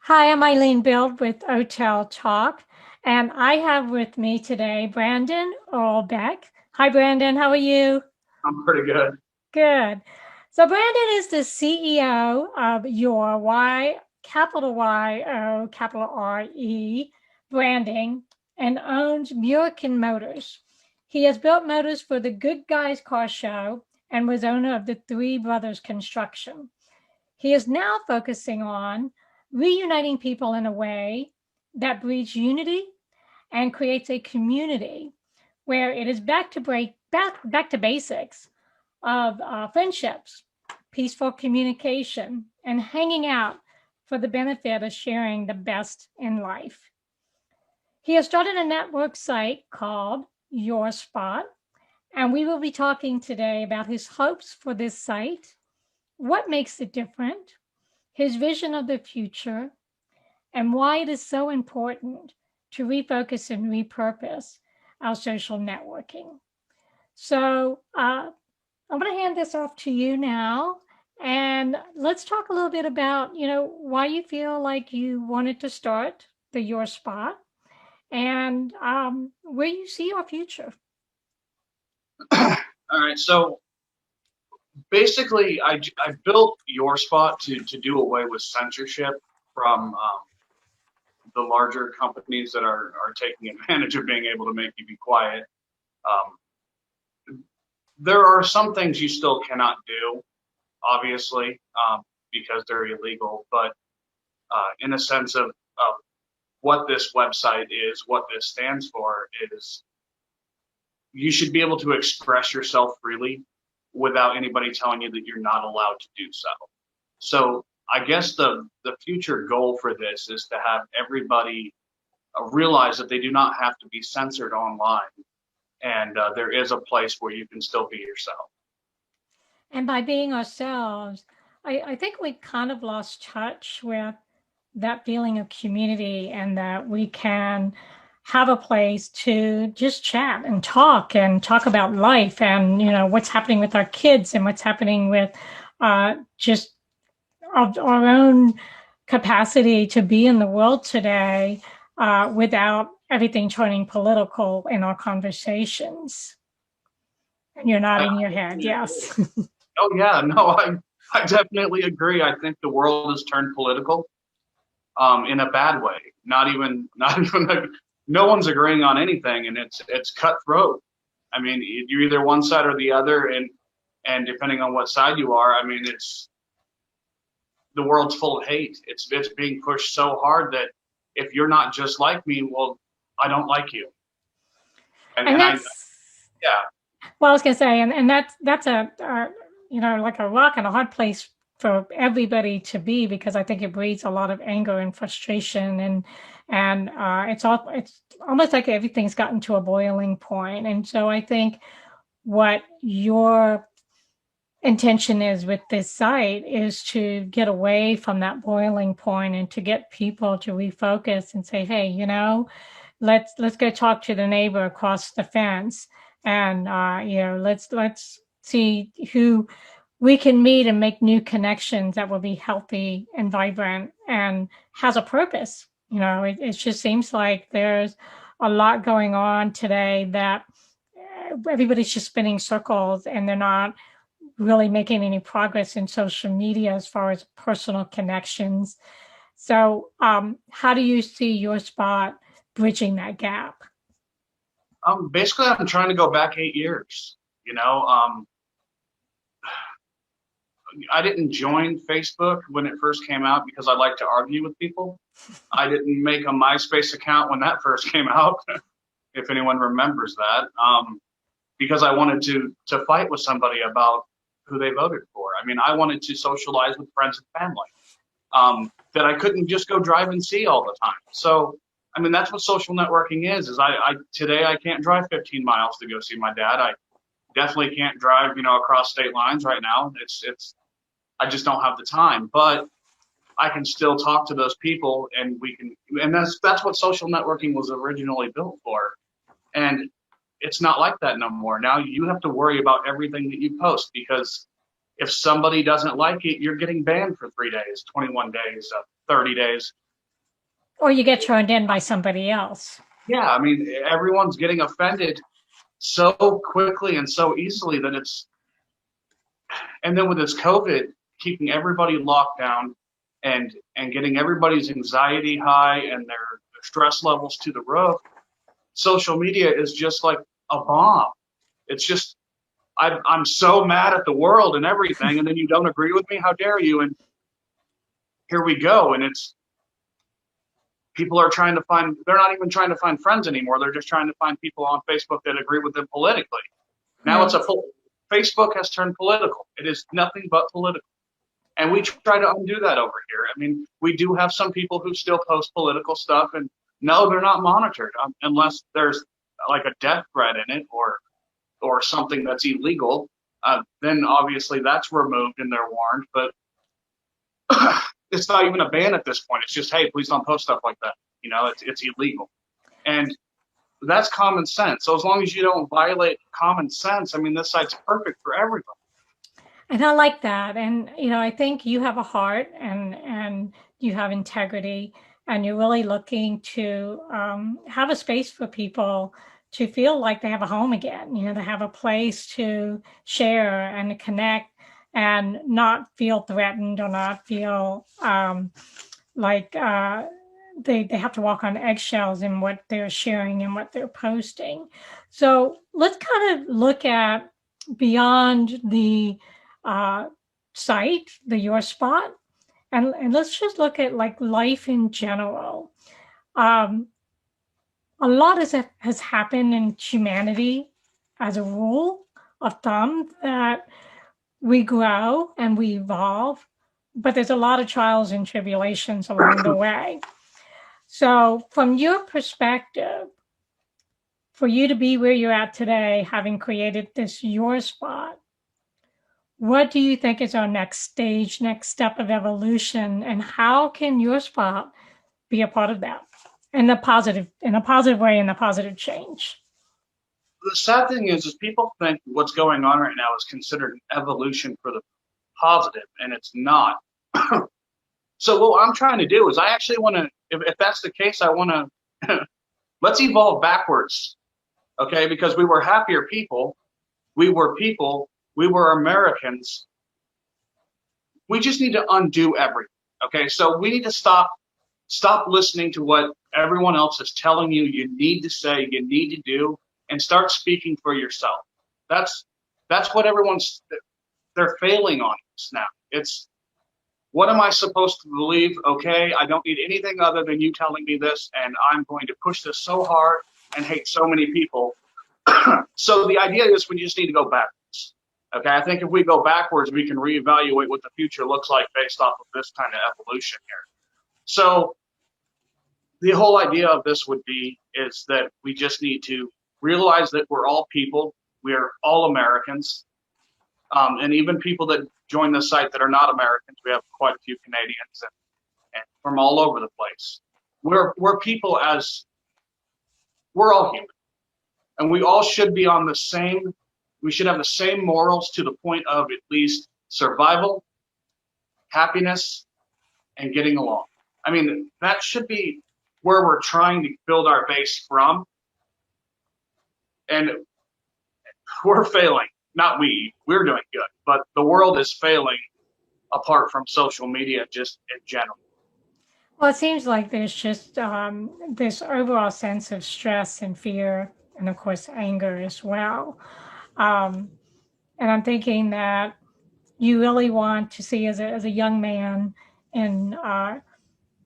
Hi, I'm Eileen Bild with OTEL Talk, and I have with me today Brandon Irlbeck. Hi, Brandon. How are you? I'm pretty good. Good. So Brandon is the CEO of Your capital Y-O, capital R-E branding and owns Murican Motors. He has built motors for the Good Guys Car Show and was owner of the Three Brothers Construction. He is now focusing on reuniting people in a way that breeds unity and creates a community where it is back to basics of friendships, peaceful communication, and hanging out for the benefit of sharing the best in life. He has started a network site called YoReSpot, and we will be talking today about his hopes for this site, what makes it different, his vision of the future, and why it is so important to refocus and repurpose our social networking. So I'm going to hand this off to you now, and let's talk a little bit about, why you feel like you wanted to start the YoReSpot and where you see your future. All right, so basically, I built YoReSpot to do away with censorship from the larger companies that are taking advantage of being able to make you be quiet. There are some things you still cannot do, obviously, because they're illegal, but in a sense of what this website is, what this stands for is you should be able to express yourself freely without anybody telling you that you're not allowed to do so. So I guess the future goal for this is to have everybody realize that they do not have to be censored online, and there is a place where you can still be yourself. And by being ourselves, I think we kind of lost touch with that feeling of community and that we can have a place to just chat and talk about life and, what's happening with our kids and what's happening with just our own capacity to be in the world today without everything turning political in our conversations. And you're nodding your head, yes. Oh yeah, no, I definitely agree. I think the world has turned political in a bad way. Not even no one's agreeing on anything, and it's cutthroat. I mean, you're either one side or the other, and depending on what side you are, I mean, it's the world's full of hate. It's being pushed so hard that if you're not just like me, well, I don't like you. And that's yeah. Well, I was going to say, and that's a like a rock and a hard place for everybody to be, because I think it breeds a lot of anger and frustration, and it's almost like everything's gotten to a boiling point. And so I think what your intention is with this site is to get away from that boiling point and to get people to refocus and say, hey, let's go talk to the neighbor across the fence, and let's see who we can meet and make new connections that will be healthy and vibrant and has a purpose. It just seems like there's a lot going on today that everybody's just spinning circles and they're not really making any progress in social media as far as personal connections. So how do you see YoReSpot bridging that gap? Basically, I'm trying to go back 8 years. I didn't join Facebook when it first came out because I like to argue with people. I didn't make a MySpace account when that first came out, if anyone remembers that, because I wanted to fight with somebody about who they voted for. I mean, I wanted to socialize with friends and family that I couldn't just go drive and see all the time. So, I mean, that's what social networking is today I can't drive 15 miles to go see my dad. I definitely can't drive, across state lines right now. I just don't have the time. But I can still talk to those people, and that's what social networking was originally built for. And it's not like that no more. Now you have to worry about everything that you post, because if somebody doesn't like it, you're getting banned for 3 days, 21 days, 30 days. Or you get turned in by somebody else. Yeah, I mean, everyone's getting offended so quickly and so easily that and then with this COVID, keeping everybody locked down and getting everybody's anxiety high and their stress levels to the roof, social media is just like a bomb. It's just, I'm so mad at the world and everything, and then you don't agree with me? How dare you? And here we go. And people are trying to find, they're not even trying to find friends anymore. They're just trying to find people on Facebook that agree with them politically. Now Right. Facebook has turned political. It is nothing but political. And we try to undo that over here. I mean, we do have some people who still post political stuff, and no, they're not monitored unless there's like a death threat in it or something that's illegal. Then obviously that's removed and they're warned. But it's not even a ban at this point. It's just, hey, please don't post stuff like that. You know, it's illegal, and that's common sense. So as long as you don't violate common sense, I mean, this site's perfect for everybody. And I like that. And, I think you have a heart and you have integrity, and you're really looking to have a space for people to feel like they have a home again, to have a place to share and to connect and not feel threatened or not feel like they have to walk on eggshells in what they're sharing and what they're posting. So let's kind of look at beyond the site, the YoReSpot, and let's just look at like life in general. Um, a lot has happened in humanity as a rule of thumb, that we grow and we evolve, but there's a lot of trials and tribulations along the way. So, from your perspective, for you to be where you're at today, having created this YoReSpot, what do you think is our next stage, next step of evolution, and how can YoReSpot be a part of that in a positive way, in a positive change? The sad thing is people think what's going on right now is considered an evolution for the positive, and it's not. So what I'm trying to do is I actually want to, if that's the case, I want to, let's evolve backwards, okay? Because we were happier people. We were Americans. We just need to undo everything, okay? So we need to stop listening to what everyone else is telling you need to say, you need to do, and start speaking for yourself. That's what they're failing on us now. It's, what am I supposed to believe? Okay, I don't need anything other than you telling me this, and I'm going to push this so hard and hate so many people. So the idea is we just need to go backwards. Okay, I think if we go backwards, we can reevaluate what the future looks like based off of this kind of evolution here. So the whole idea of this is that we just need to realize that we're all people. We are all Americans. And even people that join the site that are not Americans, we have quite a few Canadians and from all over the place. We're people, as we're all human, and we all should be on the same. We should have the same morals to the point of at least survival, happiness, and getting along. I mean, that should be where we're trying to build our base from, and we're failing. Not we're doing good, but the world is failing apart from social media just in general. Well, it seems like there's just this overall sense of stress and fear, and of course, anger as well. Um, and I'm thinking that you really want to see, as a young man, and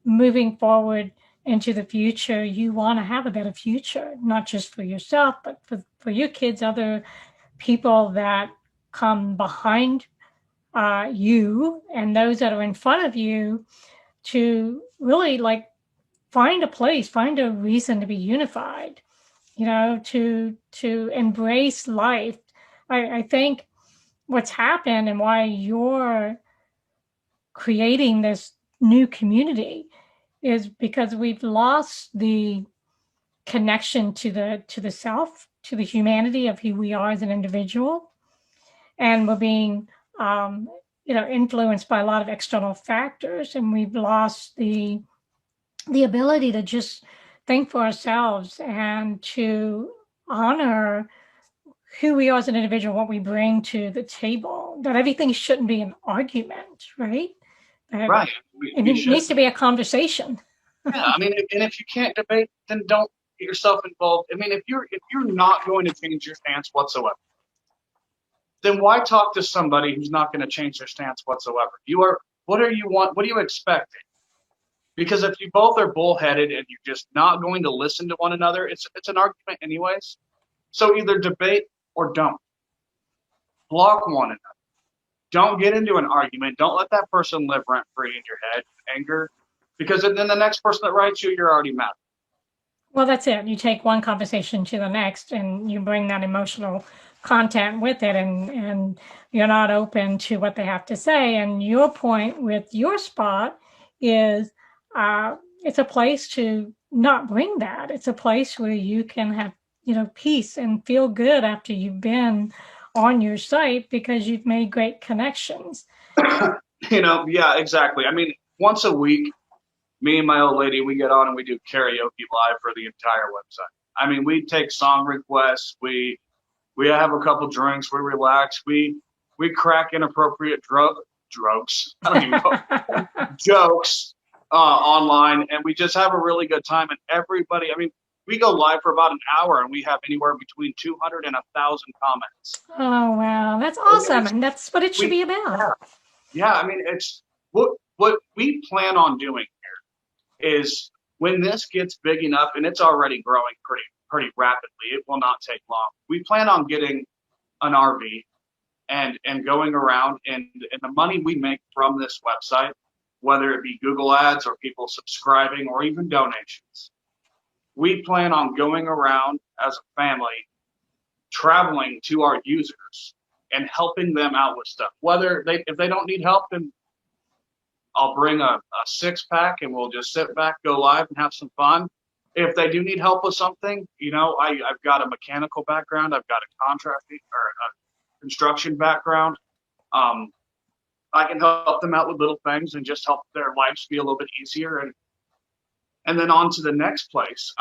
moving forward into the future, you want to have a better future, not just for yourself, but for your kids, other people that come behind you, and those that are in front of you, to really like find a place, find a reason to be unified, to embrace life. I think what's happened and why you're creating new community is because we've lost the connection to the self, to the humanity of who we are as an individual, and we're being influenced by a lot of external factors, and we've lost the ability to just think for ourselves and to honor who we are as an individual, what we bring to the table. That everything shouldn't be an argument, right? Right. It needs to be a conversation. Yeah, I mean, and if you can't debate, then don't get yourself involved. I mean, if you're not going to change your stance whatsoever, then why talk to somebody who's not going to change their stance whatsoever? What are you expecting? Because if you both are bullheaded and you're just not going to listen to one another, it's an argument anyways. So either debate or don't. Block one another. Don't get into an argument. Don't let that person live rent free in your head, anger, because then the next person that writes you, you're already mad. Well, that's it. You take one conversation to the next and you bring that emotional content with it, and you're not open to what they have to say. And your point with YoReSpot is it's a place to not bring that. It's a place where you can have, peace and feel good after you've been on your site because you've made great connections. Yeah, exactly. I mean, once a week, me and my old lady, we get on and we do karaoke live for the entire website. I mean, we take song requests. We have a couple drinks. We relax. We crack inappropriate drugs. I don't even know jokes online, and we just have a really good time. And everybody, I mean, we go live for about an hour, and we have anywhere between 200 and 1,000 comments. Oh wow, that's awesome, and that's what it should be about. Yeah, I mean, it's what we plan on doing is when this gets big enough, and it's already growing pretty rapidly, it will not take long. We plan on getting an RV and going around, and the money we make from this website, whether it be Google ads or people subscribing or even donations, we plan on going around as a family, traveling to our users and helping them out with stuff. If they don't need help, then I'll bring a 6-pack and we'll just sit back, go live, and have some fun. If they do need help with something, I've got a mechanical background. I've got a contracting or a construction background. I can help them out with little things and just help their lives be a little bit easier. And then on to the next place.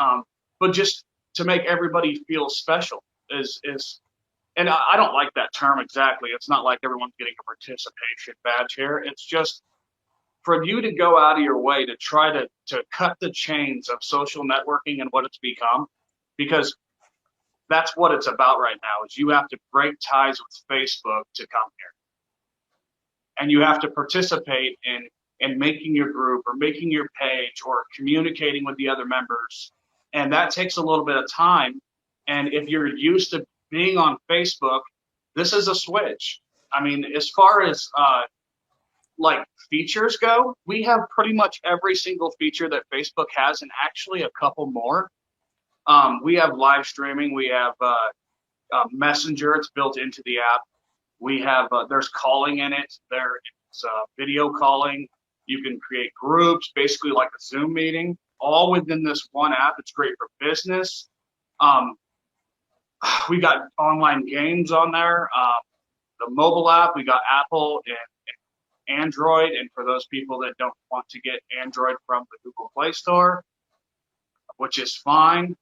But just to make everybody feel special is and I don't like that term exactly. It's not like everyone's getting a participation badge here. It's just for you to go out of your way to try to cut the chains of social networking and what it's become, because that's what it's about right now, is you have to break ties with Facebook to come here. And you have to participate in making your group or making your page or communicating with the other members. And that takes a little bit of time. And if you're used to being on Facebook, this is a switch. I mean, as far as like features go, we have pretty much every single feature that Facebook has, and actually a couple more. We have live streaming. We have Messenger. It's built into the app. We have there's calling in it. There's video calling. You can create groups, basically like a Zoom meeting, all within this one app. It's great for business. We got online games on there. The mobile app. We got Apple and Android, and for those people that don't want to get Android from the Google Play Store, which is fine,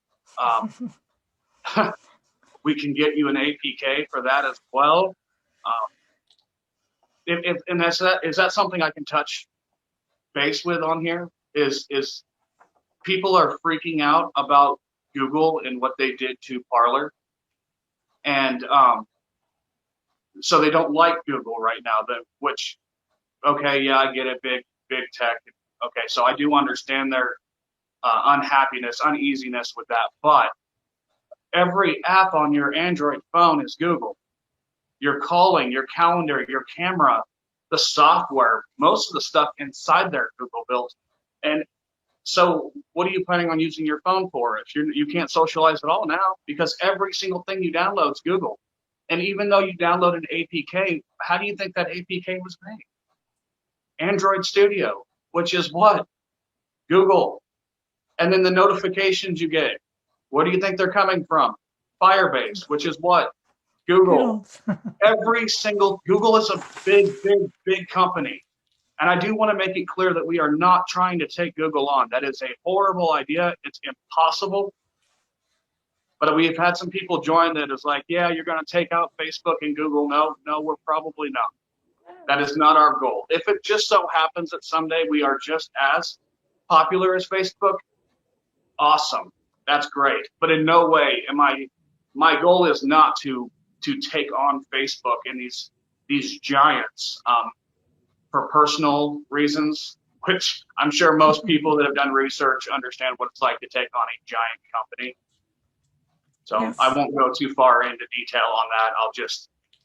we can get you an APK for that as well. Is that something I can touch base with on here? Is people are freaking out about Google and what they did to Parler, and so they don't like Google right now. Which okay, yeah, I get it, big tech. Okay, so I do understand their unhappiness, uneasiness with that. But every app on your Android phone is Google. Your calling, your calendar, your camera, the software, most of the stuff inside there Google built. And so what are you planning on using your phone for if you can't socialize at all now? Because every single thing you download is Google. And even though you download an APK, how do you think that APK was made? Android Studio. which is what? Google. And then the notifications you get, where do you think they're coming from? Firebase, which is what? Google. Every single, Google is a big, big, big company. And I do want to make it clear that we are not trying to take Google on. That is a horrible idea. It's impossible. But we've had some people join that is like, yeah, you're going to take out Facebook and Google. No, we're probably not. That is not our goal. If it just so happens that someday we are just as popular as Facebook, awesome. That's great. But in no way am my goal is not to take on Facebook and these giants for personal reasons, which I'm sure most people that have done research understand what it's like to take on a giant company. So yes. I won't go too far into detail on that.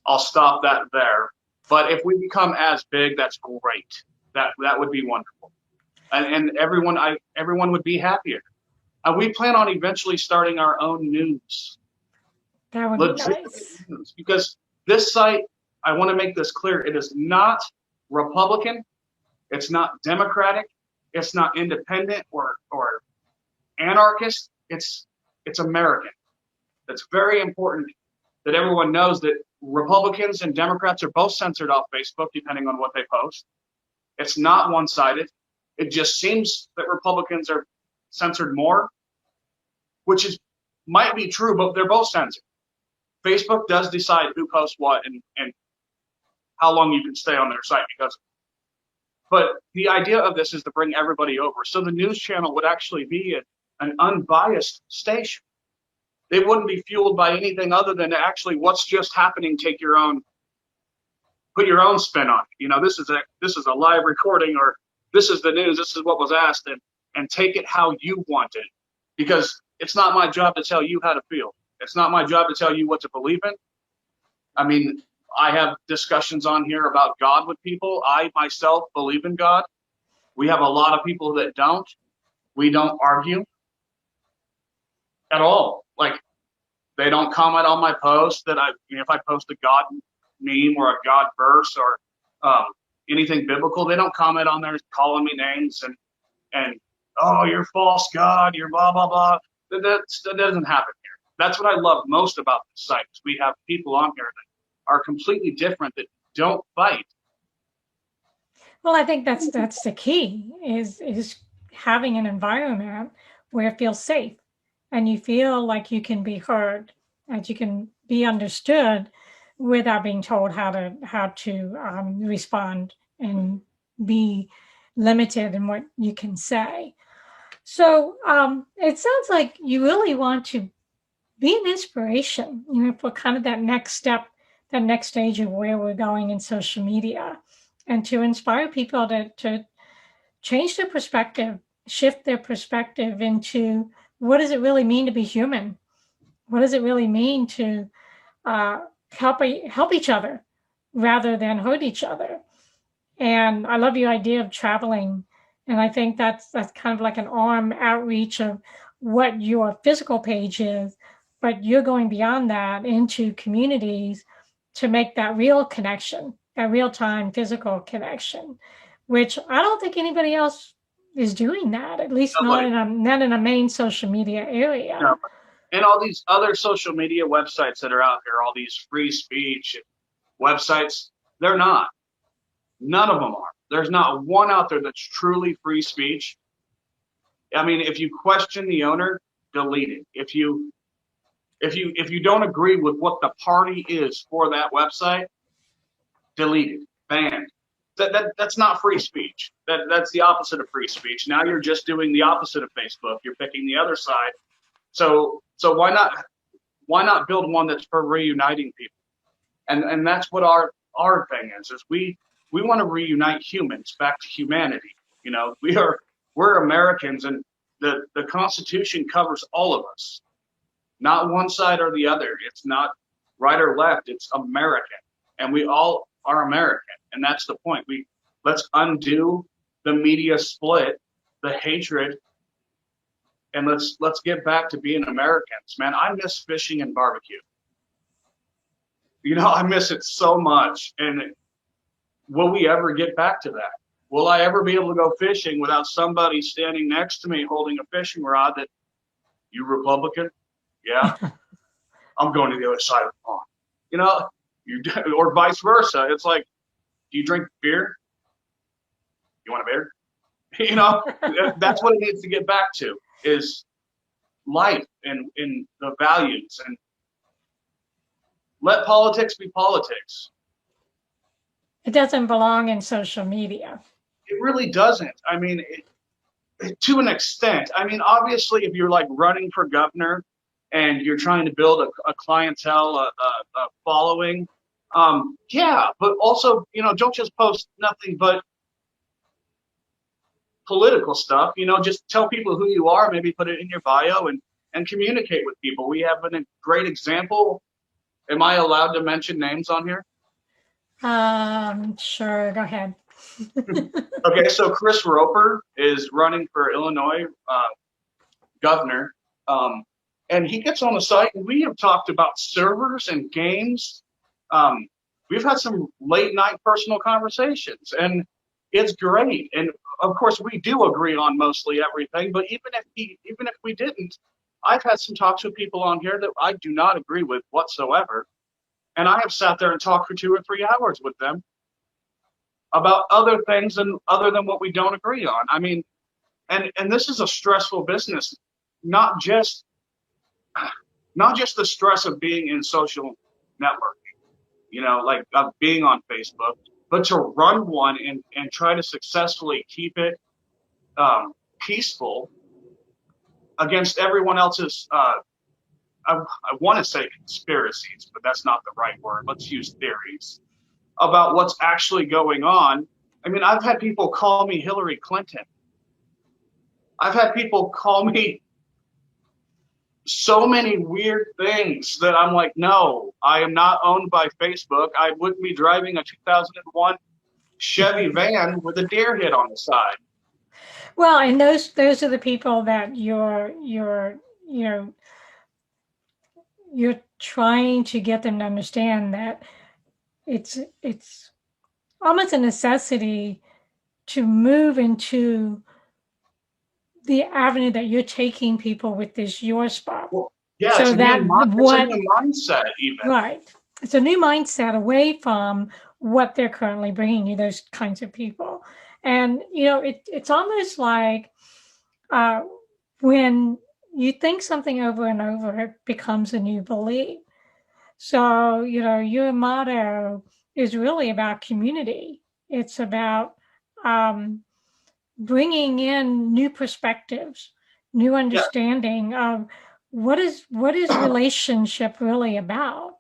I'll stop that there. But if we become as big, that's great. That would be wonderful. And everyone would be happier. We plan on eventually starting our own news. That would be nice. News, because this site, I want to make this clear, it is not Republican, it's not Democratic, it's not independent or anarchist, it's American. It's very important that everyone knows that Republicans and Democrats are both censored off Facebook, depending on what they post. It's not one-sided. It just seems that Republicans are censored more, which might be true, but they're both censored. Facebook does decide who posts what and how long you can stay on their site because. But the idea of this is to bring everybody over. So the news channel would actually be an unbiased station. They wouldn't be fueled by anything other than actually what's just happening. Put your own spin on it. This is a live recording, or this is the news. This is what was asked, and take it how you want it, because it's not my job to tell you how to feel. It's not my job to tell you what to believe in. I mean, I have discussions on here about God with people. I myself believe in God. We have a lot of people that don't. We don't argue at all. Like, they don't comment on my post if I post a God meme or a God verse or anything biblical, they don't comment on there calling me names and oh, you're false God, you're blah, blah, blah. That doesn't happen here. That's what I love most about this site. We have people on here that are completely different, that don't fight. Well, I think that's the key is having an environment where it feels safe and you feel like you can be heard, and you can be understood without being told how to respond and be limited in what you can say. So it sounds like you really want to be an inspiration, for kind of that next step, that next stage of where we're going in social media, and to inspire people to change their perspective, shift their perspective into what does it really mean to be human? What does it really mean to help each other rather than hurt each other? And I love your idea of traveling. And I think that's kind of like an arm outreach of what your physical page is, but you're going beyond that into communities to make that real connection, that real-time physical connection, which I don't think anybody else is doing that, at least not in a main social media area. No. And all these other social media websites that are out here, all these free speech websites, they're not. None of them are. There's not one out there that's truly free speech. I mean, if you question the owner, delete it. If you don't agree with what the party is for that website, delete it, ban it. That's not free speech. That's the opposite of free speech. Now you're just doing the opposite of Facebook. You're picking the other side. So why not build one that's for reuniting people? And that's what our thing is we want to reunite humans back to humanity. We're Americans, and the Constitution covers all of us, not one side or the other. It's not right or left. It's American, and we all are American, and that's the point. Let's undo the media split, the hatred, and let's get back to being Americans. Man, I miss fishing and barbecue. I miss it so much. And will we ever get back to that? will I ever be able to go fishing without somebody standing next to me holding a fishing rod that, you Republican? Yeah, I'm going to the other side of the pond. You know, or vice versa. It's like, do you drink beer? You want a beer? You know, that's what it needs to get back to, is life and the values, and let politics be politics. It doesn't belong in social media. It really doesn't. I mean, to an extent. I mean, obviously, if you're like running for governor and you're trying to build a clientele, a following, yeah, but also, you know, don't just post nothing but political stuff. You know, just tell people who you are, maybe put it in your bio, and communicate with people. We have a great example. Am I allowed to mention names on here? Sure, go ahead. Okay, so Chris Roper is running for Illinois governor, and he gets on the site, and we have talked about servers and games. We've had some late night personal conversations, and it's great. And of course, we do agree on mostly everything. But even if we didn't, I've had some talks with people on here that I do not agree with whatsoever, and I have sat there and talked for 2 or 3 hours with them about other things and other than what we don't agree on. I mean, and this is a stressful business, not just the stress of being in social network, you know, like of being on Facebook, but to run one and try to successfully keep it peaceful against everyone else's, I want to say conspiracies, but that's not the right word. Let's use theories about what's actually going on. I mean, I've had people call me Hillary Clinton. I've had people call me so many weird things that I'm like, no, I am not owned by Facebook. I wouldn't be driving a 2001 Chevy van with a deer hit on the side. Well, and those are the people that you know, you're trying to get them to understand that it's almost a necessity to move into the avenue that you're taking people with this YoReSpot. Well, yeah, So that it's a what new mindset even. right. It's a new mindset away from what they're currently bringing you, those kinds of people. And, you know, it's almost like uh, when you think something over and over, it becomes a new belief. So, you know, your motto is really about community. It's about um, bringing in new perspectives, new Yeah. understanding of what is relationship really about.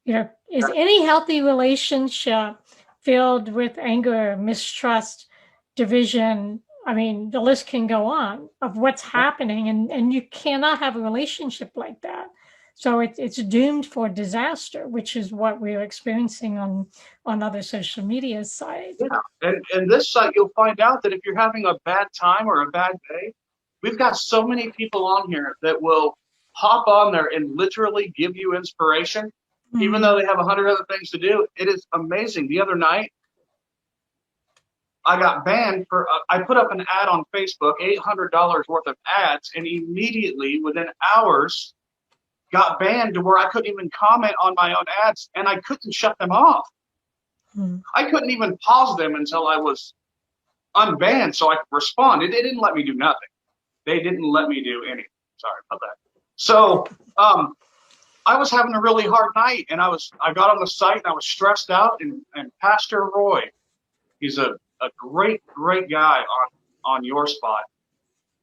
You know, is any healthy relationship filled with anger, mistrust, division? I mean, the list can go on of what's happening, and you cannot have a relationship like that. So it's doomed for disaster, which is what we're experiencing on other social media sites. Yeah. And this site, you'll find out that if you're having a bad time or a bad day, we've got so many people on here that will hop on there and literally give you inspiration, even though they have 100 other things to do. It is amazing. The other night, I got banned for, I put up an ad on Facebook, $800 worth of ads, and immediately, within hours, got banned to where I couldn't even comment on my own ads, and I couldn't shut them off. I couldn't even pause them until I was unbanned so I could respond. They didn't let me do nothing. They didn't let me do anything. Sorry about that. So I was having a really hard night, and I got on the site and I was stressed out, and Pastor Roy, he's a great guy on YoReSpot.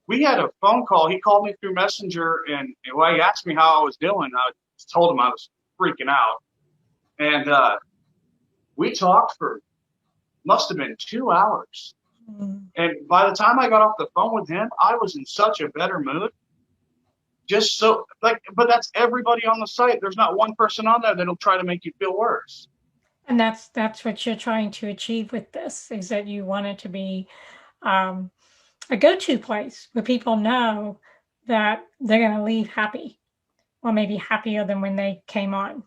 We had a phone call. He called me through Messenger, and well, he asked me how I was doing. I told him I was freaking out, and we talked for must have been 2 hours. And by the time I got off the phone with him, I was in such a better mood. Just so like, but that's everybody on the site. There's not one person on there that'll try to make you feel worse. And that's what you're trying to achieve with this, is that you want it to be a go-to place where people know that they're going to leave happy, or maybe happier than when they came on,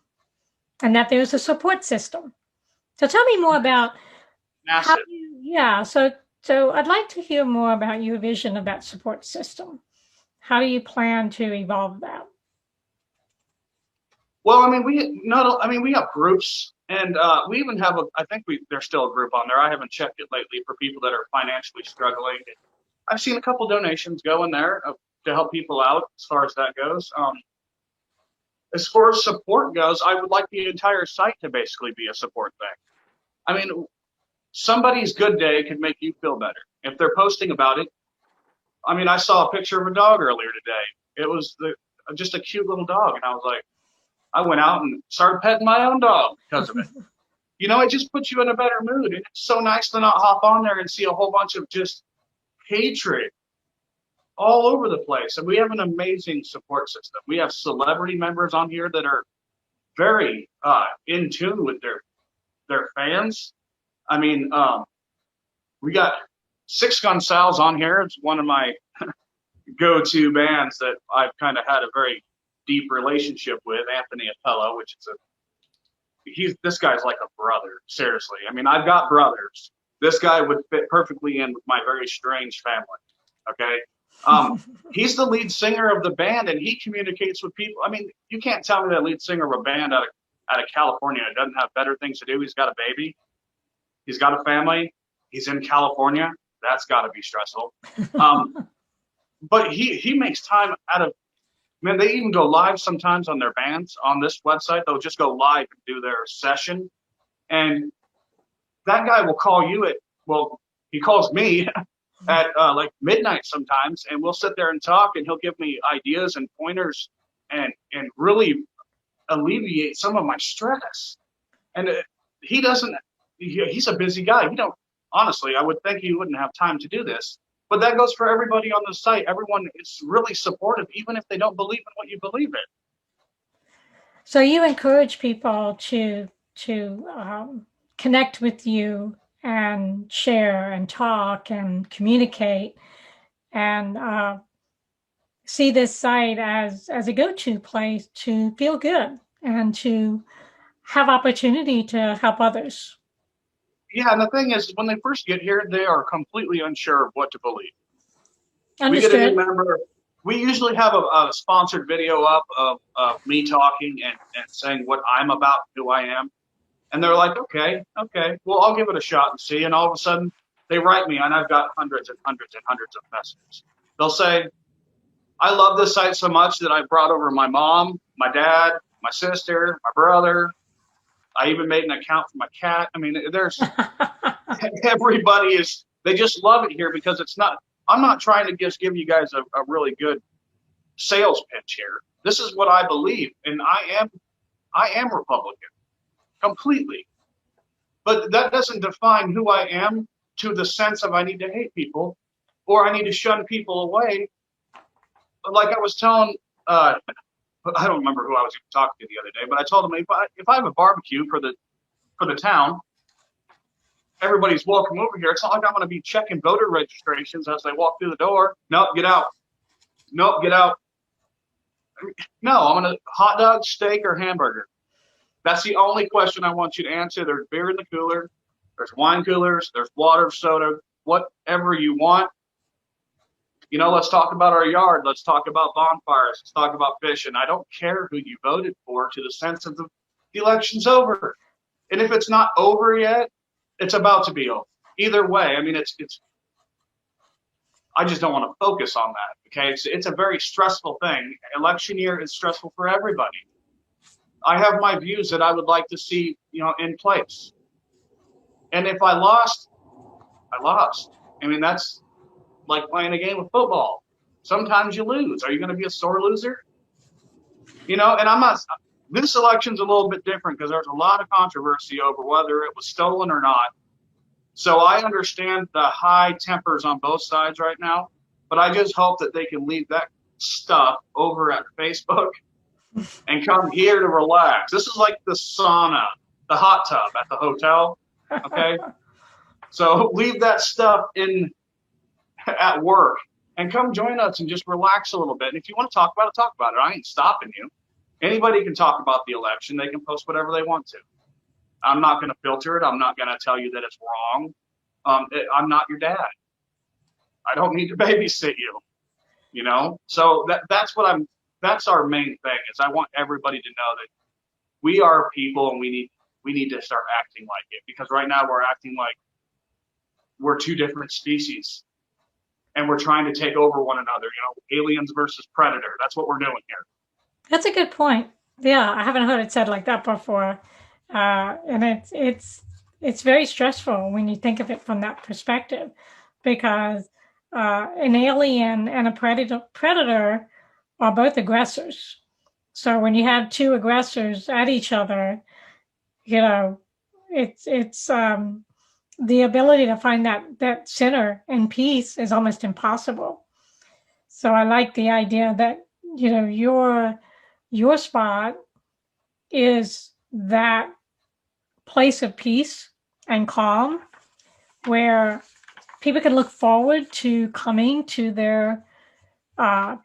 and that there's a support system. So tell me more about Massive. Yeah, so I'd like to hear more about your vision of that support system. How do you plan to evolve that? Well, I mean, we have groups, and we even have I think there's still a group on there. I haven't checked it lately for people that are financially struggling. I've seen a couple donations go in there to help people out as far as that goes. As far as support goes, I would like the entire site to basically be a support thing. I mean, somebody's good day could make you feel better if they're posting about it. I mean, I saw a picture of a dog earlier today. It was just a cute little dog, and I was like, I went out and started petting my own dog because of it. It just puts you in a better mood, and it's so nice to not hop on there and see a whole bunch of just hatred all over the place. And we have an amazing support system. We have celebrity members on here that are very in tune with their fans. I mean, we got Six Gun Sal's on here. It's one of my go-to bands that I've kind of had a very deep relationship with, Anthony Appello, which is this guy's like a brother, seriously. I mean, I've got brothers. This guy would fit perfectly in with my very strange family. Okay. He's the lead singer of the band, and he communicates with people. I mean, you can't tell me that lead singer of a band out of California doesn't have better things to do. He's got a baby. He's got a family. He's in California. That's got to be stressful. But he makes time out of, man, they even go live sometimes on their bands on this website. They'll just go live and do their session. And that guy will call you he calls me at like midnight sometimes, and we'll sit there and talk, and he'll give me ideas and pointers and really alleviate some of my stress. And he's a busy guy. Honestly, I would think he wouldn't have time to do this. But that goes for everybody on the site. Everyone is really supportive, even if they don't believe in what you believe in. So you encourage people to connect with you and share and talk and communicate and see this site as a go-to place to feel good and to have opportunity to help others. Yeah, and the thing is, when they first get here, they are completely unsure of what to believe. Understood. We get a new member. We usually have a sponsored video up of me talking and saying what I'm about, who I am. And they're like, okay, well, I'll give it a shot and see. And all of a sudden, they write me, and I've got hundreds and hundreds and hundreds of messages. They'll say, I love this site so much that I brought over my mom, my dad, my sister, my brother. I even made an account for my cat. I mean, there's they just love it here because I'm not trying to just give you guys a really good sales pitch here. This is what I believe, and I am Republican, completely. But that doesn't define who I am to the sense of I need to hate people or I need to shun people away. Like I was telling, I don't remember who I was even talking to the other day, but I told them if I have a barbecue for the town, everybody's welcome over here. It's not like I'm going to be checking voter registrations as they walk through the door. Nope, get out. Nope, get out. No, I'm going to hot dog, steak, or hamburger. That's the only question I want you to answer. There's beer in the cooler. There's wine coolers. There's water, soda, whatever you want. Let's talk about our yard. Let's talk about bonfires. Let's talk about fishing. I don't care who you voted for to the sense of the election's over. And if it's not over yet, it's about to be over. Either way, I mean, I just don't want to focus on that, okay? It's a very stressful thing. Election year is stressful for everybody. I have my views that I would like to see, in place. And if I lost, I lost. I mean, that's like playing a game of football. Sometimes you lose. Are you going to be a sore loser? And this election's a little bit different because there's a lot of controversy over whether it was stolen or not. So I understand the high tempers on both sides right now, but I just hope that they can leave that stuff over at Facebook and come here to relax. This is like the sauna, the hot tub at the hotel. Okay. So leave that stuff at work and come join us and just relax a little bit. And if you want to talk about it, talk about it. I ain't stopping you. Anybody can talk about the election. They can post whatever they want to. I'm not going to filter it. I'm not going to tell you that it's wrong. I'm not your dad. I don't need to babysit you. So that's our main thing, is I want everybody to know that we are people, and we need to start acting like it, because right now we're acting like we're two different species, and we're trying to take over one another. Aliens versus predator. That's what we're doing here. That's a good point. Yeah, I haven't heard it said like that before, and it's very stressful when you think of it from that perspective, because an alien and a predator are both aggressors. So when you have two aggressors at each other, it's the ability to find that center and peace is almost impossible. So I like the idea that your spot is that place of peace and calm where people can look forward to coming to their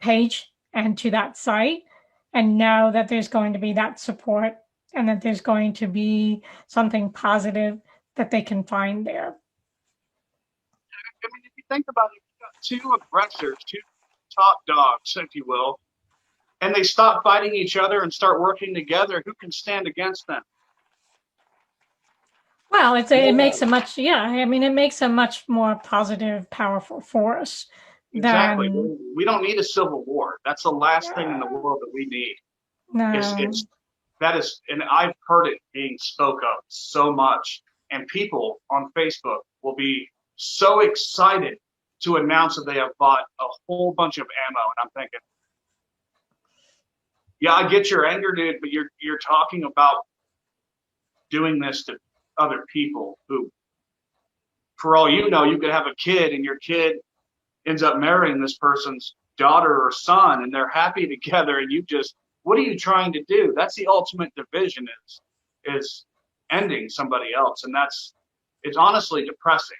page and to that site and know that there's going to be that support and that there's going to be something positive that they can find there. I mean, if you think about it, you've got two aggressors, two top dogs, if you will, and they stop fighting each other and start working together. Who can stand against them? Well, it makes it makes a much more positive, powerful force Exactly. than We don't need a civil war. That's the last thing in the world that we need. no. And I've heard it being spoke of so much, and people on Facebook will be so excited to announce that they have bought a whole bunch of ammo, and I'm thinking, yeah, I get your anger, dude, but you're talking about doing this to other people who, for all you know, you could have a kid, and your kid ends up marrying this person's daughter or son, and they're happy together, and what are you trying to do? That's the ultimate division, is ending somebody else, and it's honestly depressing.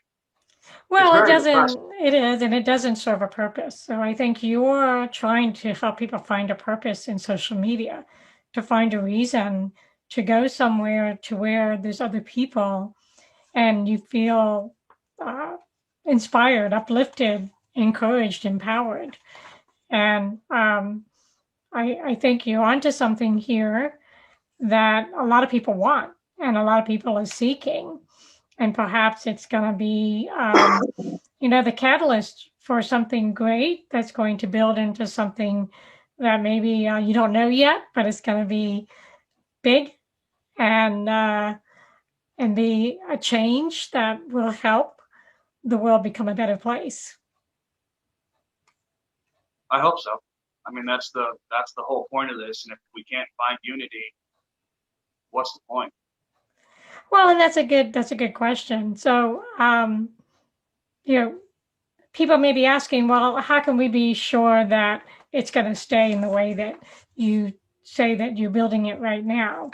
Well, it doesn't. Depressing. It is, and it doesn't serve a purpose. So I think you're trying to help people find a purpose in social media, to find a reason to go somewhere to where there's other people, and you feel inspired, uplifted, encouraged, empowered. And I think you're onto something here that a lot of people want and a lot of people are seeking. And perhaps it's going to be, the catalyst for something great that's going to build into something that maybe you don't know yet, but it's going to be big and be a change that will help the world become a better place. I hope so. I mean, that's the whole point of this. And if we can't find unity, what's the point? Well, and that's a good question. So, people may be asking, well, how can we be sure that it's going to stay in the way that you say that you're building it right now?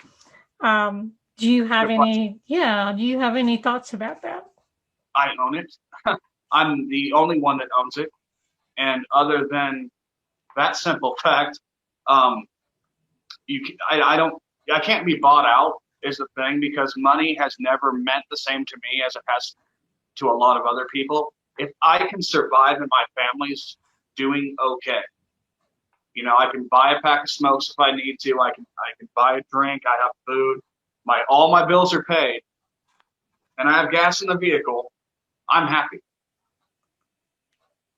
Do you have any thoughts about that? I own it. I'm the only one that owns it. And other than that simple fact, I can't be bought out is the thing, because money has never meant the same to me as it has to a lot of other people. If I can survive and my family's doing okay, I can buy a pack of smokes if I need to. I can buy a drink. I have food. All my bills are paid, and I have gas in the vehicle. I'm happy.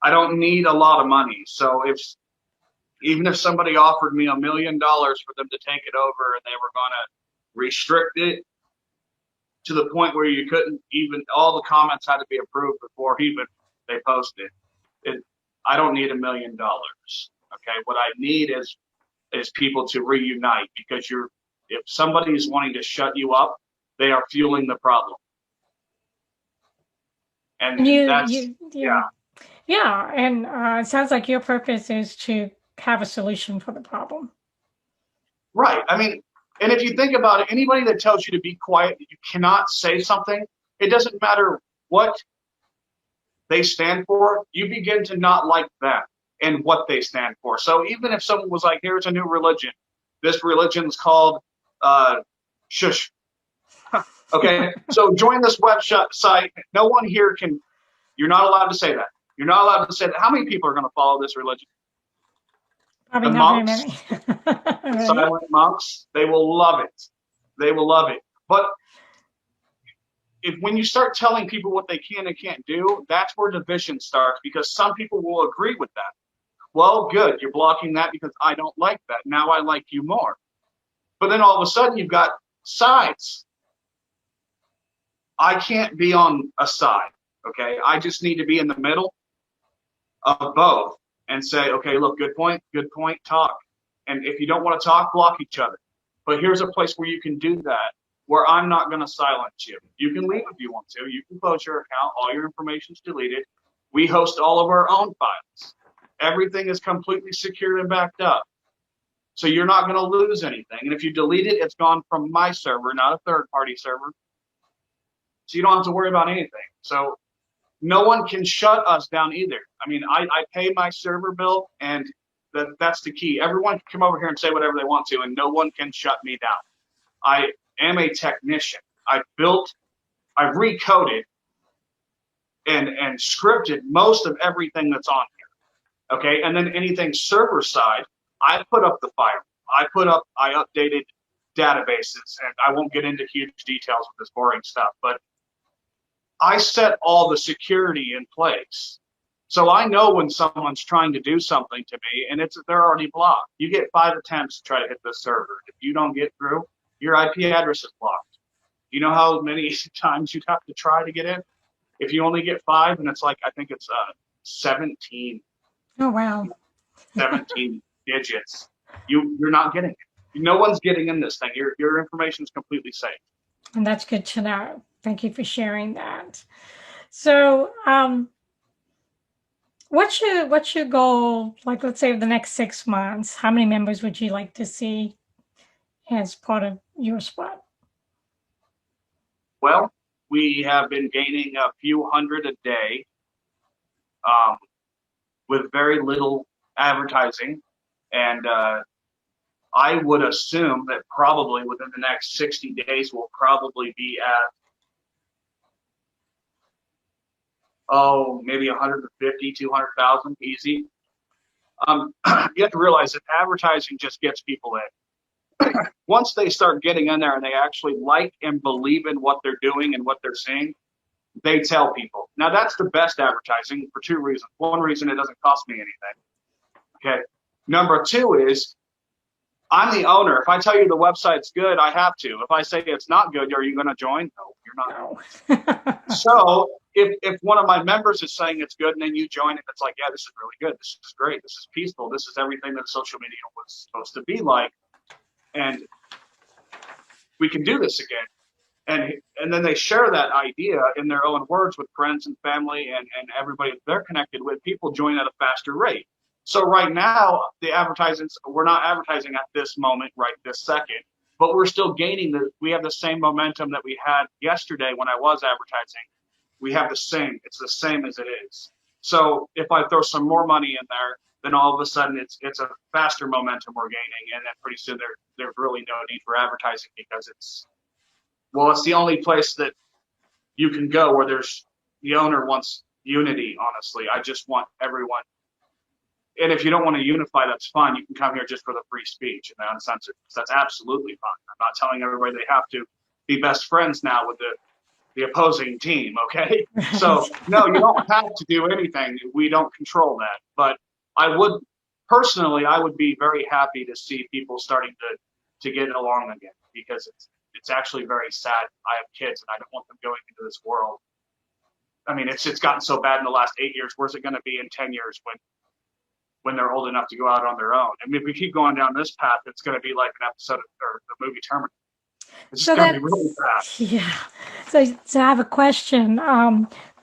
I don't need a lot of money. So even if somebody offered me $1 million for them to take it over, and they were going to restrict it to the point where you couldn't even, all the comments had to be approved before even they posted it. I don't need $1 million. Okay. What I need is people to reunite, because if somebody is wanting to shut you up, they are fueling the problem. And Yeah, and it sounds like your purpose is to have a solution for the problem. Right. I mean, and if you think about it, anybody that tells you to be quiet, that you cannot say something, it doesn't matter what they stand for, you begin to not like them and what they stand for. So even if someone was like, here's a new religion, this religion's called shush. Okay, so join this website. No one here can. You're not allowed to say that. You're not allowed to say that. How many people are going to follow this religion? Probably The not very monks, many. the Right? silent monks. They will love it. They will love it. But when you start telling people what they can and can't do, that's where division starts, because some people will agree with that. Well, good. You're blocking that because I don't like that. Now I like you more. But then all of a sudden you've got sides. I can't be on a side. Okay. I just need to be in the middle of both and say, okay, look, good point, talk. And if you don't want to talk, block each other. But here's a place where you can do that, where I'm not going to silence you. You can leave if you want to. You can close your account. All your information's deleted. We host all of our own files. Everything is completely secured and backed up. So you're not going to lose anything. And if you delete it, it's gone from my server, not a third-party server. So you don't have to worry about anything. So no one can shut us down either. I mean, I pay my server bill, and that's the key. Everyone can come over here and say whatever they want to, and no one can shut me down. I am a technician. I've recoded and scripted most of everything that's on here. Okay, and then anything server side, I put up the file. I updated databases, and I won't get into huge details with this boring stuff, but I set all the security in place. So I know when someone's trying to do something to me and they're already blocked. You get 5 attempts to try to hit this server. If you don't get through, your IP address is blocked. You know how many times you'd have to try to get in? If you only get 5, and it's like, I think it's 17. Oh, wow. 17 digits. You're not getting it. No one's getting in this thing. Your information is completely safe. And that's good to know. Thank you for sharing that. So, what's your goal? Like, let's say the next 6 months, how many members would you like to see as part of YoReSpot? Well, we have been gaining a few hundred a day with very little advertising. And I would assume that probably within the next 60 days, we'll probably be at, maybe 150, 200,000 easy. You have to realize that advertising just gets people in. Once they start getting in there and they actually like and believe in what they're doing and what they're seeing, they tell people. Now, that's the best advertising for 2 reasons. One reason, it doesn't cost me anything. Okay. Number 2 is, I'm the owner. If I tell you the website's good, I have to. If I say it's not good, are you going to join? No, you're not. No. So if one of my members is saying it's good and then you join it, it's like, yeah, this is really good. This is great. This is peaceful. This is everything that social media was supposed to be like. And we can do this again. And then they share that idea in their own words with friends and family and everybody that they're connected with. People join at a faster rate. So right now, we're not advertising at this moment, right this second, but we're still gaining we have the same momentum that we had yesterday when I was advertising. We have it's the same as it is. So if I throw some more money in there, then all of a sudden it's a faster momentum we're gaining. And then pretty soon there's really no need for advertising, because it's the only place that you can go where the owner wants unity, honestly. I just want everyone. And if you don't want to unify, that's fine. You can come here just for the free speech and the uncensored. That's absolutely fine. I'm not telling everybody they have to be best friends now with the opposing team, okay? Right. So, no, you don't have to do anything. We don't control that. But I would be very happy to see people starting to get along again, because it's actually very sad. I have kids, and I don't want them going into this world. I mean, it's gotten so bad in the last 8 years. Where's it going to be in 10 years when they're old enough to go out on their own? I mean, if we keep going down this path, it's going to be like an episode or the movie Terminator. It's just going to be really fast. Yeah. So I have a question.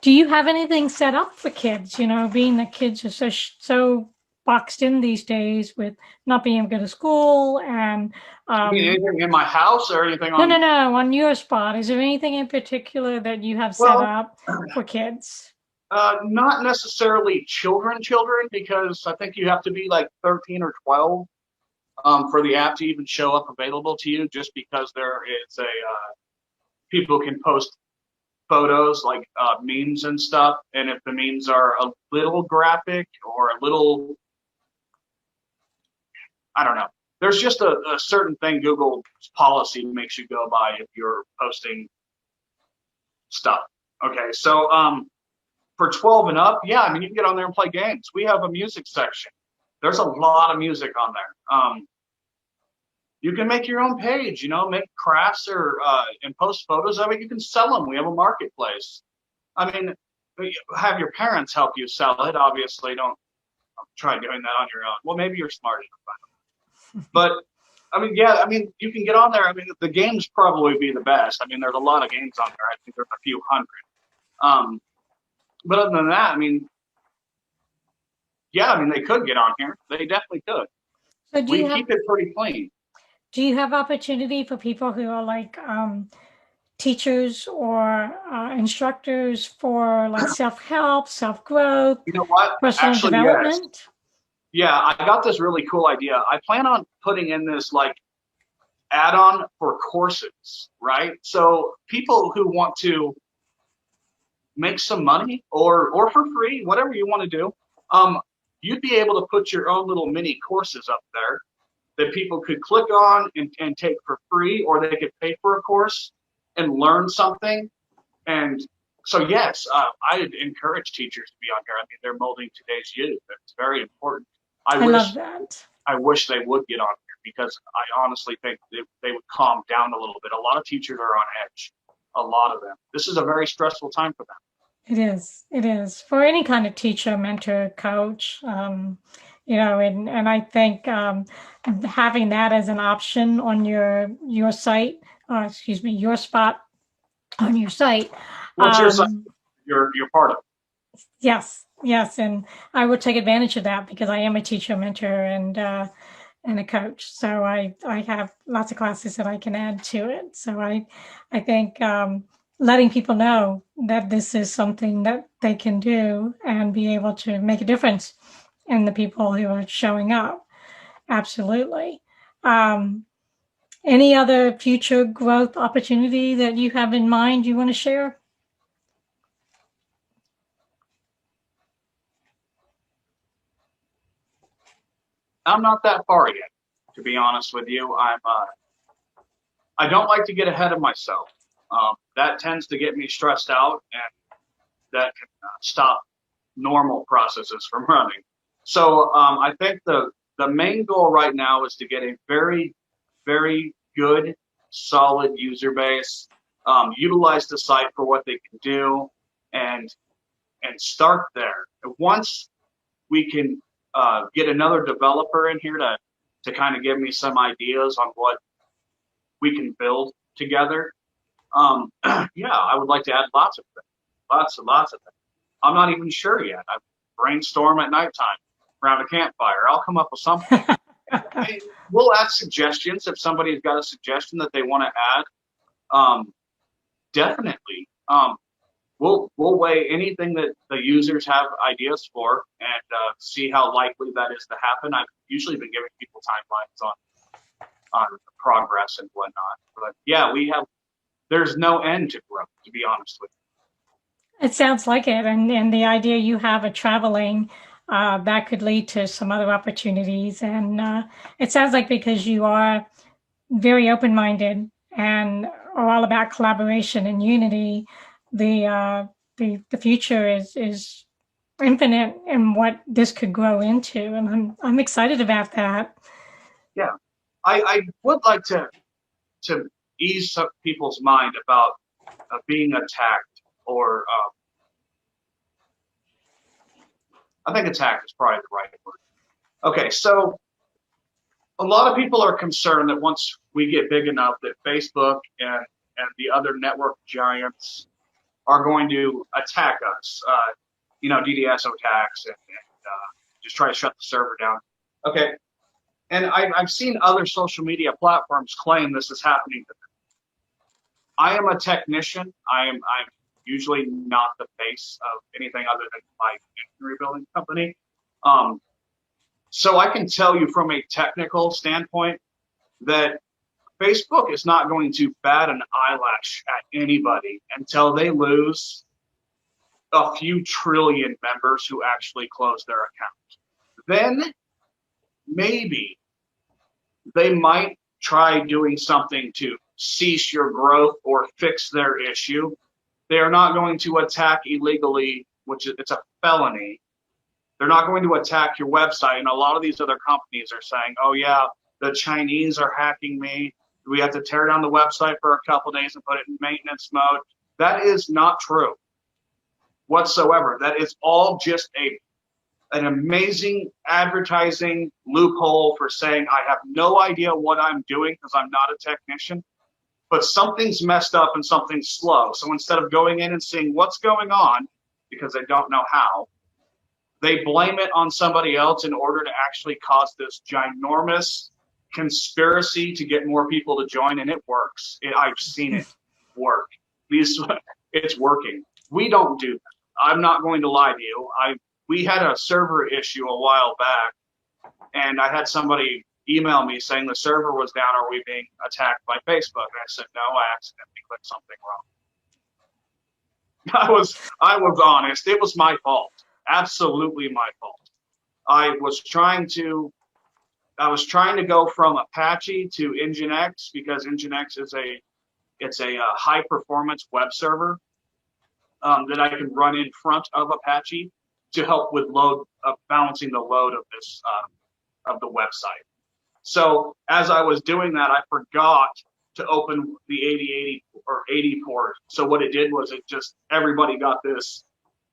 Do you have anything set up for kids? You know, being that kids are so boxed in these days with not being able to go to school and. You mean anything in my house or anything on? No, on YoReSpot. Is there anything in particular that you have set up for kids? Not necessarily children, because I think you have to be like 13 or 12 for the app to even show up available to you, just because there is people can post photos like memes and stuff, and if the memes are a little graphic or a little, I don't know, there's just a certain thing Google's policy makes you go by if you're posting stuff. Okay, so for 12 and up, yeah, I mean, you can get on there and play games. We have a music section. There's a lot of music on there. You can make your own page, you know, make crafts or and post photos of it. You can sell them. We have a marketplace. I mean, have your parents help you sell it. Obviously, don't try doing that on your own. Well, maybe you're smart enough. But I mean, yeah, I mean, you can get on there. I mean, the games probably be the best. I mean, there's a lot of games on there. I think there's a few hundred. But other than that, I mean, yeah, I mean, they could get on here. They definitely could. So we keep it pretty clean. Do you have opportunity for people who are like teachers or instructors for like self-help, self-growth, you know what? personal Actually, development? Yes. Yeah, I got this really cool idea. I plan on putting in this like add-on for courses, right? So people who want to make some money or for free, whatever you want to do, you'd be able to put your own little mini courses up there that people could click on and take for free, or they could pay for a course and learn something. And so, yes, I'd encourage teachers to be on here. I mean, they're molding today's youth. It's very important. I love that. I wish they would get on here because I honestly think they would calm down a little bit. A lot of teachers are on edge, a lot of them. This is a very stressful time for them. It is. It is for any kind of teacher, mentor, coach. You know, and I think having that as an option on your site, excuse me, YoReSpot on your site. What's your site? You're part of it. Yes, yes, and I will take advantage of that because I am a teacher, mentor, and a coach. So I have lots of classes that I can add to it. So I think letting people know that this is something that they can do and be able to make a difference in the people who are showing up. Absolutely. Any other future growth opportunity that you have in mind you want to share? I'm not that far yet, to be honest with you. I don't like to get ahead of myself. That tends to get me stressed out, and that can stop normal processes from running. So I think the main goal right now is to get a very, very good, solid user base, utilize the site for what they can do, and start there. Once we can get another developer in here to kind of give me some ideas on what we can build together. Yeah, I would like to add lots of things, lots of things. I'm not even sure yet. I brainstorm at nighttime around a campfire. I'll come up with something. We'll add suggestions if somebody's got a suggestion that they want to add. Definitely. We'll weigh anything that the users have ideas for and see how likely that is to happen. I've usually been giving people timelines on progress and whatnot. But yeah, there's no end to growth, to be honest with you. It sounds like it. And the idea you have of traveling, that could lead to some other opportunities. And it sounds like because you are very open-minded and are all about collaboration and unity, the future is infinite in what this could grow into. And I'm excited about that. Yeah. I would like to ease some people's mind about being attacked, or I think attacked is probably the right word. Okay, so a lot of people are concerned that once we get big enough that Facebook and the other network giants are going to attack us, DDoS attacks and just try to shut the server down. Okay. And I've seen other social media platforms claim this is happening to them. I am a technician. I'm usually not the face of anything other than my engine rebuilding company. So I can tell you from a technical standpoint that Facebook is not going to bat an eyelash at anybody until they lose a few trillion members who actually close their account. Then maybe they might try doing something to cease your growth or fix their issue. They are not going to attack illegally, which it's a felony. They're not going to attack your website. And a lot of these other companies are saying, oh yeah, the Chinese are hacking me. We have to tear down the website for a couple of days and put it in maintenance mode. That is not true whatsoever. That is all just an amazing advertising loophole for saying I have no idea what I'm doing because I'm not a technician, but something's messed up and something's slow. So instead of going in and seeing what's going on, because they don't know how, they blame it on somebody else in order to actually cause this ginormous conspiracy to get more people to join, and it works. I've seen it work. It's working. We don't do that. I'm not going to lie to you. We had a server issue a while back, and I had somebody email me saying the server was down. Are we being attacked by Facebook? And I said, no, I accidentally clicked something wrong. I was honest. It was my fault. Absolutely my fault. I was trying to go from Apache to Nginx because Nginx is a high performance web server that I can run in front of Apache to help with balancing the load of this of the website. So as I was doing that, I forgot to open the 8080 or 80 port. So what it did was everybody got this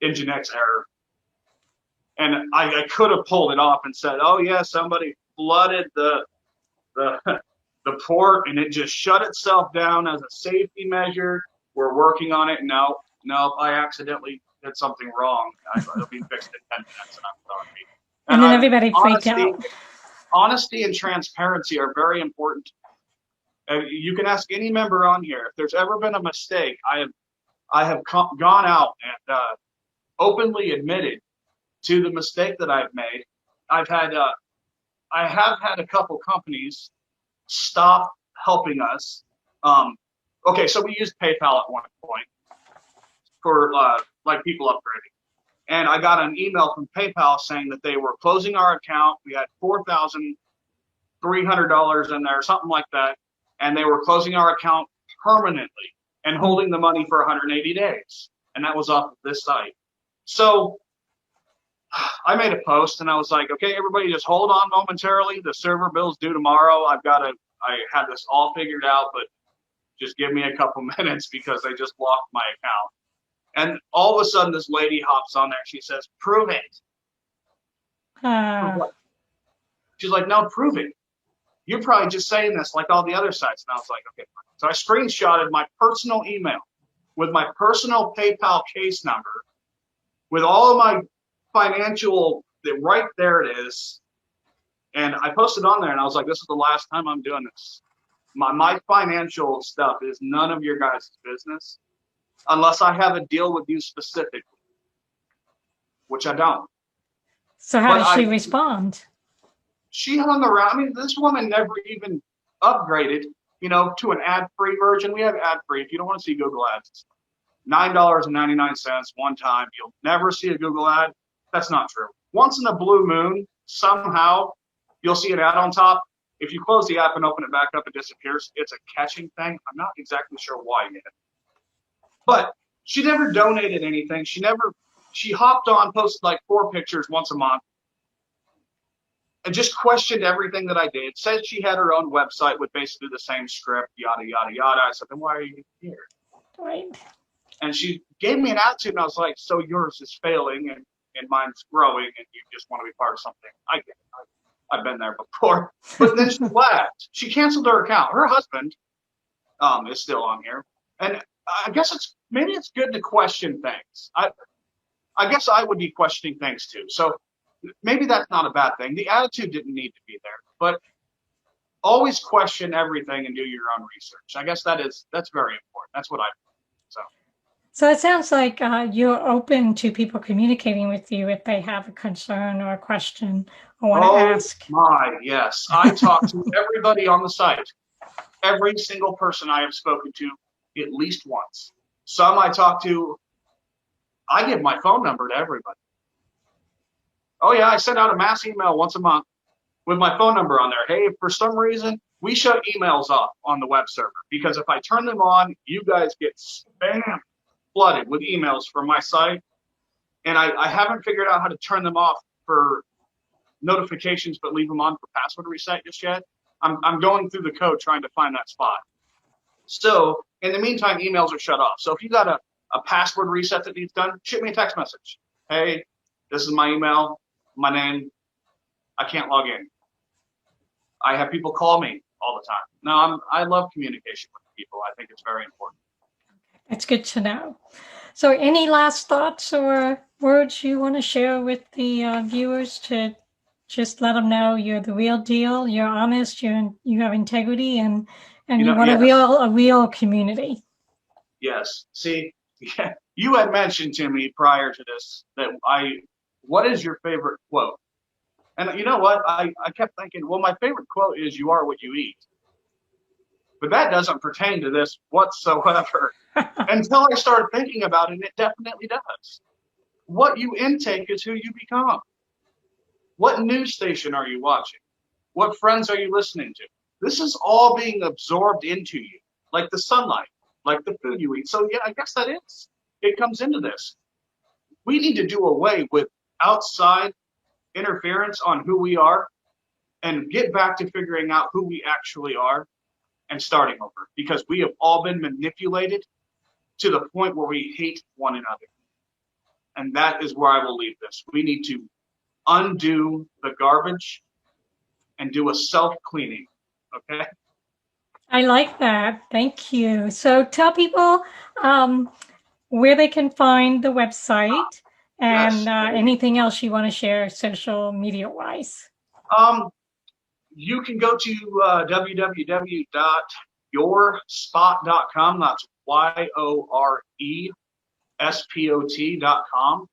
Nginx error. And I could have pulled it off and said, oh yeah, somebody flooded the port and it just shut itself down as a safety measure. We're working on it. No, I accidentally did something wrong. It'll be fixed in 10 minutes and I'm sorry. And then everybody freaked out. Honesty and transparency are very important. You can ask any member on here. If there's ever been a mistake, I have gone out and openly admitted to the mistake that I've made. I have had a couple companies stop helping us. Okay, so we used PayPal at one point for like people upgrading. And I got an email from PayPal saying that they were closing our account. We had $4,300 in there, something like that. And they were closing our account permanently and holding the money for 180 days. And that was off of this site. So I made a post and I was like, okay, everybody just hold on momentarily. The server bill's due tomorrow. I had this all figured out, but just give me a couple minutes because they just blocked my account. And all of a sudden this lady hops on there and she says, prove it. She's like, no, prove it. You're probably just saying this like all the other sites. And I was like, okay, fine. So I screenshotted my personal email with my personal PayPal case number with all of my financial, right there it is. And I posted on there and I was like, this is the last time I'm doing this. My financial stuff is none of your guys' business unless I have a deal with you specifically, which I don't. So how did she respond? She hung around. I mean, this woman never even upgraded, to an ad-free version. We have ad-free. If you don't want to see Google ads, it's $9.99 one time. You'll never see a Google ad. That's not true. Once in a blue moon, somehow, you'll see an ad on top. If you close the app and open it back up, it disappears. It's a catching thing. I'm not exactly sure why yet. But she never donated anything. She hopped on, posted like 4 pictures once a month, and just questioned everything that I did. Said she had her own website with basically the same script, yada, yada, yada. I said, then why are you here? Right. And she gave me an attitude, and I was like, so yours is failing, and mine's growing, and you just want to be part of something. I get it. I've been there before. But then she left. She canceled her account. Her husband is still on here. And I guess maybe it's good to question things. I guess I would be questioning things too. So maybe that's not a bad thing. The attitude didn't need to be there, but always question everything and do your own research. I guess that's very important. That's what I do. So it sounds like you're open to people communicating with you if they have a concern or a question or want to ask. Oh my, yes. I talk to everybody on the site. every single person I have spoken to at least once. Some I talk to, I give my phone number to everybody. Oh yeah, I send out a mass email once a month with my phone number on there. Hey, if for some reason we shut emails off on the web server, because if I turn them on, you guys get spam flooded with emails from my site. And I haven't figured out how to turn them off for notifications, but leave them on for password reset just yet. I'm going through the code trying to find that spot. So in the meantime, emails are shut off. So if you got a password reset that needs done, shoot me a text message. Hey, this is my email, my name. I can't log in. I have people call me all the time. No, I love communication with people. I think it's very important. It's good to know. So any last thoughts or words you want to share with the viewers to just let them know you're the real deal, you're honest, you have integrity, and you want Yes. a real community? Yes. See, you had mentioned to me prior to this that what is your favorite quote? And you know what? I kept thinking, well, my favorite quote is "You are what you eat." But that doesn't pertain to this whatsoever. Until I started thinking about it, it definitely does. What you intake is who you become. What news station are you watching? What friends are you listening to? This is all being absorbed into you, like the sunlight, like the food you eat. So yeah, I guess that is. It comes into this. We need to do away with outside interference on who we are and get back to figuring out who we actually are and starting over, because we have all been manipulated to the point where we hate one another. And that is where I will leave this. We need to undo the garbage and do a self-cleaning. Okay? I like that. Thank you. So tell people where they can find the website and Yes. anything else you want to share social media wise. You can go to www.yorespot.com. That's YoReSpot.com.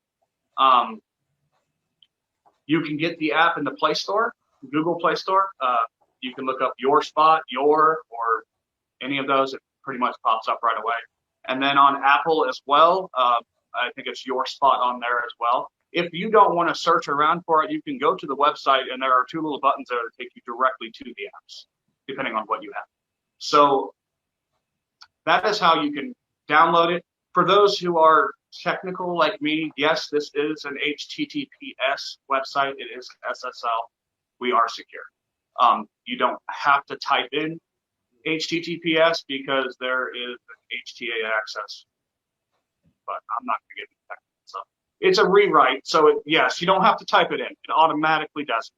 You can get the app in the Play Store, Google Play Store. You can look up YoReSpot, or any of those. It pretty much pops up right away. And then on Apple as well, I think it's YoReSpot on there as well. If you don't want to search around for it, you can go to the website, and there are two little buttons there that take you directly to the apps, depending on what you have. So that is how you can download it. For those who are technical like me, yes, this is an HTTPS website. It is SSL. We are secure. You don't have to type in HTTPS because there is an HTA access, but I'm not going to get into that. So it's a rewrite. So yes, you don't have to type it in. It automatically does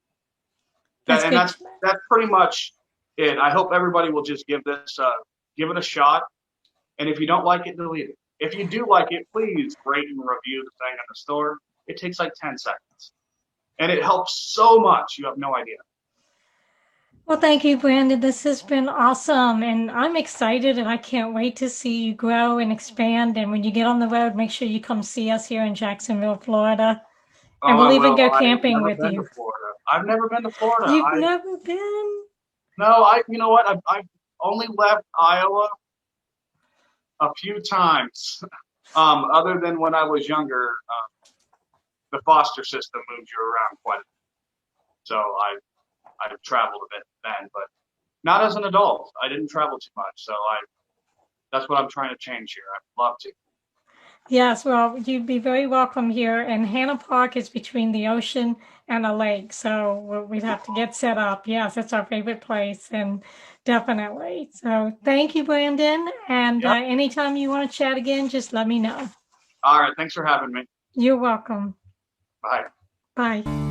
it. That's pretty much it. I hope everybody will just give it a shot. And if you don't like it, delete it. If you do like it, please rate and review the thing in the store. It takes like 10 seconds. And it helps so much. You have no idea. Well, thank you, Brandon. This has been awesome. And I'm excited and I can't wait to see you grow and expand. And when you get on the road, make sure you come see us here in Jacksonville, Florida. And we'll even go camping with you. I've never been to Florida. You've never been? No, you know what? I've only left Iowa a few times. Other than when I was younger, the foster system moves you around quite a bit. So I've traveled a bit then, but not as an adult. I didn't travel too much. So that's what I'm trying to change here. I'd love to. Yes, well, you'd be very welcome here. And Hannah Park is between the ocean and a lake. So we'd have to get set up. Yes, it's our favorite place. And definitely. So thank you, Brandon. And anytime you want to chat again, just let me know. All right. Thanks for having me. You're welcome. Bye. Bye.